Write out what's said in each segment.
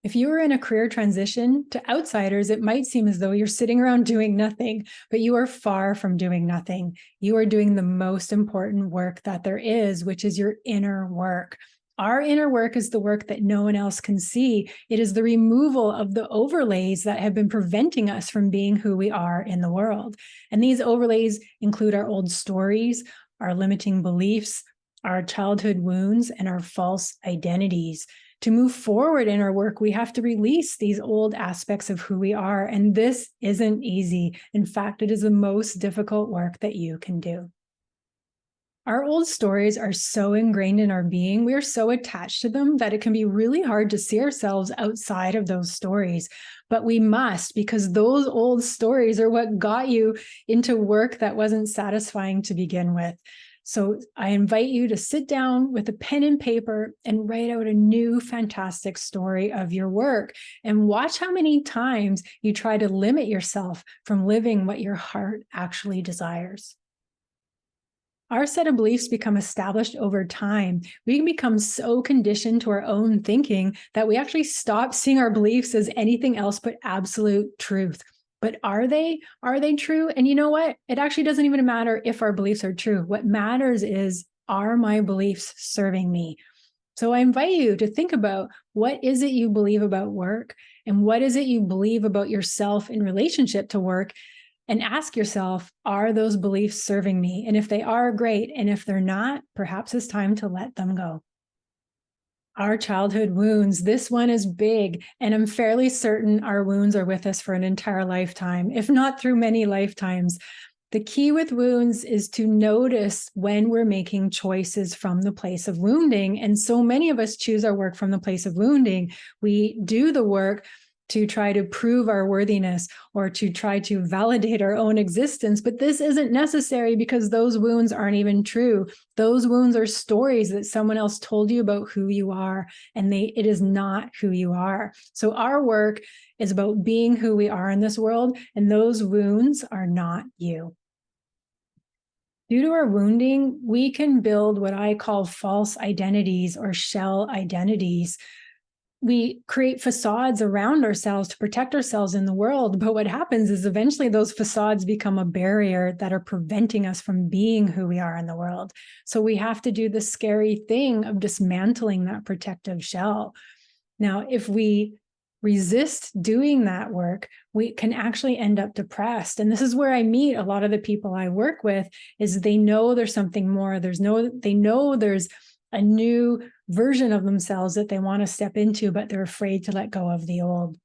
If you are in a career transition, to outsiders, it might seem as though you're sitting around doing nothing, but you are far from doing nothing. You are doing the most important work that there is, which is your inner work. Our inner work is the work that no one else can see. It is the removal of the overlays that have been preventing us from being who we are in the world. And these overlays include our old stories, our limiting beliefs, our childhood wounds, and our false identities. To move forward in our work, we have to release these old aspects of who we are. And this isn't easy. In fact, it is the most difficult work that you can do. Our old stories are so ingrained in our being, we are so attached to them that it can be really hard to see ourselves outside of those stories. But we must, because those old stories are what got you into work that wasn't satisfying to begin with. So I invite you to sit down with a pen and paper and write out a new fantastic story of your work and watch how many times you try to limit yourself from living what your heart actually desires. Our set of beliefs become established over time. We can become so conditioned to our own thinking that we actually stop seeing our beliefs as anything else but absolute truth. But are they? Are they true? And you know what? It actually doesn't even matter if our beliefs are true. What matters is, are my beliefs serving me? So I invite you to think about, what is it you believe about work? And what is it you believe about yourself in relationship to work? And ask yourself, are those beliefs serving me? And if they are, great. And if they're not, perhaps it's time to let them go. Our childhood wounds, this one is big, and I'm fairly certain our wounds are with us for an entire lifetime, if not through many lifetimes. The key with wounds is to notice when we're making choices from the place of wounding. And so many of us choose our work from the place of wounding. We do the work to try to prove our worthiness or to try to validate our own existence. But this isn't necessary, because those wounds aren't even true. Those wounds are stories that someone else told you about who you are, and it is not who you are. So our work is about being who we are in this world, and those wounds are not you. Due to our wounding, we can build what I call false identities or shell identities. We create facades around ourselves to protect ourselves in the world. But what happens is eventually those facades become a barrier that are preventing us from being who we are in the world. So we have to do the scary thing of dismantling that protective shell. Now, if we resist doing that work, we can actually end up depressed. And this is where I meet a lot of the people I work with, is they know there's something more. They know there's a new version of themselves that they want to step into, but they're afraid to let go of the old.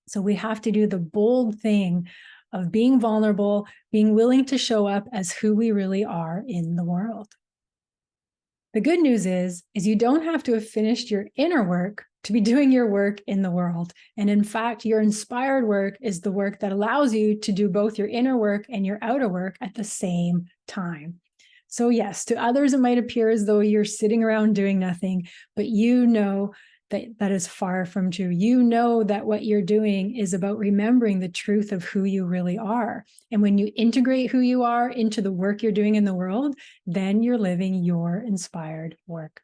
So we have to do the bold thing of being vulnerable, being willing to show up as who we really are in the world. The good news is you don't have to have finished your inner work to be doing your work in the world. And in fact, your inspired work is the work that allows you to do both your inner work and your outer work at the same time. So yes, to others, it might appear as though you're sitting around doing nothing, but you know that is far from true. You know that what you're doing is about remembering the truth of who you really are. And when you integrate who you are into the work you're doing in the world, then you're living your inspired work.